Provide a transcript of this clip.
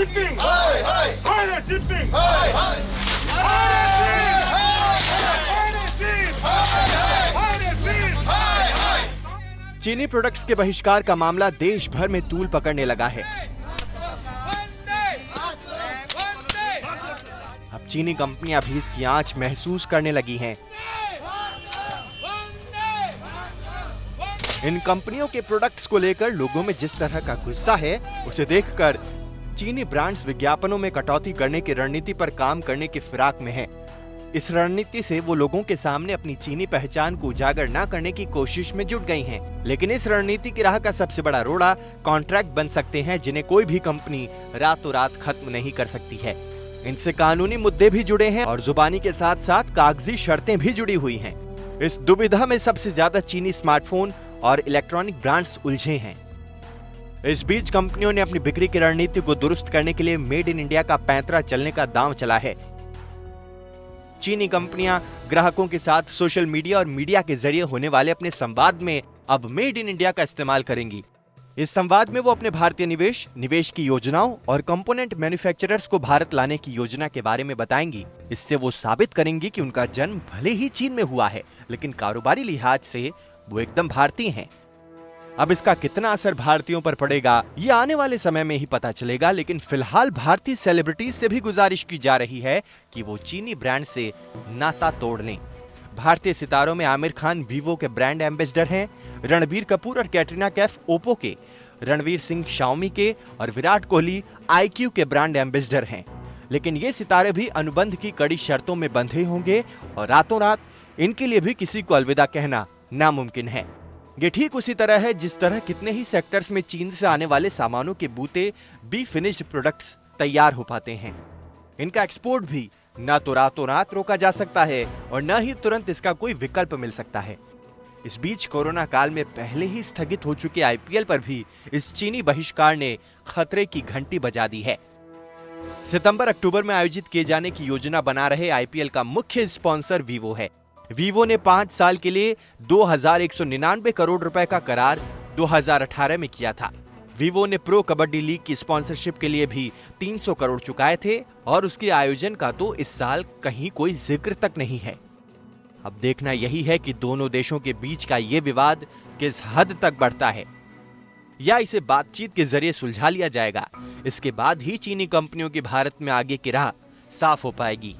Chipping, चीनी products के बहिष्कार का मामला देश भर में तूल पकड़ने लगा है। अब चीनी कंपनियां भी इसकी आंच महसूस करने लगी हैं। इन कंपनियों के प्रोडक्ट्स को लेकर लोगों में जिस तरह का गुस्सा है, उसे देखकर चीनी ब्रांड्स विज्ञापनों में कटौती करने की रणनीति पर काम करने की फिराक में हैं। इस रणनीति से वो लोगों के सामने अपनी चीनी पहचान को उजागर न करने की कोशिश में जुट गई हैं। लेकिन इस रणनीति की राह का सबसे बड़ा रोड़ा कॉन्ट्रैक्ट बन सकते हैं, जिन्हें कोई भी कंपनी रातों रात खत्म नहीं कर सकती है। इनसे कानूनी मुद्दे भी जुड़े हैं और जुबानी के साथ साथ कागजी शर्तें भी जुड़ी हुई हैं। इस दुविधा में सबसे ज्यादा चीनी स्मार्टफोन और इलेक्ट्रॉनिक ब्रांड्स उलझे हैं। इस बीच कंपनियों ने अपनी बिक्री की रणनीति को दुरुस्त करने के लिए मेड इन इंडिया का पैंतरा चलने का दांव चला है। चीनी कंपनियां ग्राहकों के साथ सोशल मीडिया और मीडिया के जरिए होने वाले अपने संवाद में अब मेड इन इंडिया का इस्तेमाल करेंगी। इस संवाद में वो अपने भारतीय निवेश की योजनाओं और कंपोनेंट मैन्युफैक्चरर्स को भारत लाने की योजना के बारे में बताएंगी। इससे वो साबित करेंगी कि उनका जन्म भले ही चीन में हुआ है, लेकिन कारोबारी लिहाज से वो एकदम भारतीय हैं। अब इसका कितना असर भारतीयों पर पड़ेगा, ये आने वाले समय में ही पता चलेगा। लेकिन फिलहाल भारतीय सेलिब्रिटीज से भी गुजारिश की जा रही है कि वो चीनी ब्रांड से नाता तोड़ लें। भारतीय सितारों में आमिर खान वीवो के ब्रांड एम्बेसडर हैं, रणबीर कपूर और कैटरीना कैफ ओप्पो के, रणवीर सिंह शाओमी के और विराट कोहली IQ के ब्रांड एम्बेसडर हैं। लेकिन ये सितारे भी अनुबंध की कड़ी शर्तों में बंधे होंगे और रातों रात इनके लिए भी किसी को अलविदा कहना नामुमकिन है। ये ठीक उसी तरह है जिस तरह कितने ही सेक्टर्स में चीन से आने वाले सामानों के बूते बी फिनिश्ड प्रोडक्ट्स तैयार हो पाते हैं। इनका एक्सपोर्ट भी न तो रातों रात रोका जा सकता है और न ही तुरंत इसका कोई विकल्प मिल सकता है। इस बीच कोरोना काल में पहले ही स्थगित हो चुके IPL पर भी इस चीनी बहिष्कार ने खतरे की घंटी बजा दी है। सितंबर-अक्टूबर में आयोजित किए जाने की योजना बना रहे IPL का मुख्य स्पॉन्सर वीवो है। वीवो ने 5 साल के लिए 2199 करोड़ रुपए का करार 2018 में किया था। वीवो ने प्रो कबड्डी लीग की स्पॉन्सरशिप के लिए भी 300 करोड़ चुकाए थे और उसके आयोजन का तो इस साल कहीं कोई जिक्र तक नहीं है। अब देखना यही है कि दोनों देशों के बीच का ये विवाद किस हद तक बढ़ता है, या इसे बातचीत के जरिए सुलझा लिया जाएगा। इसके बाद ही चीनी कंपनियों की भारत में आगे की राह साफ हो पाएगी।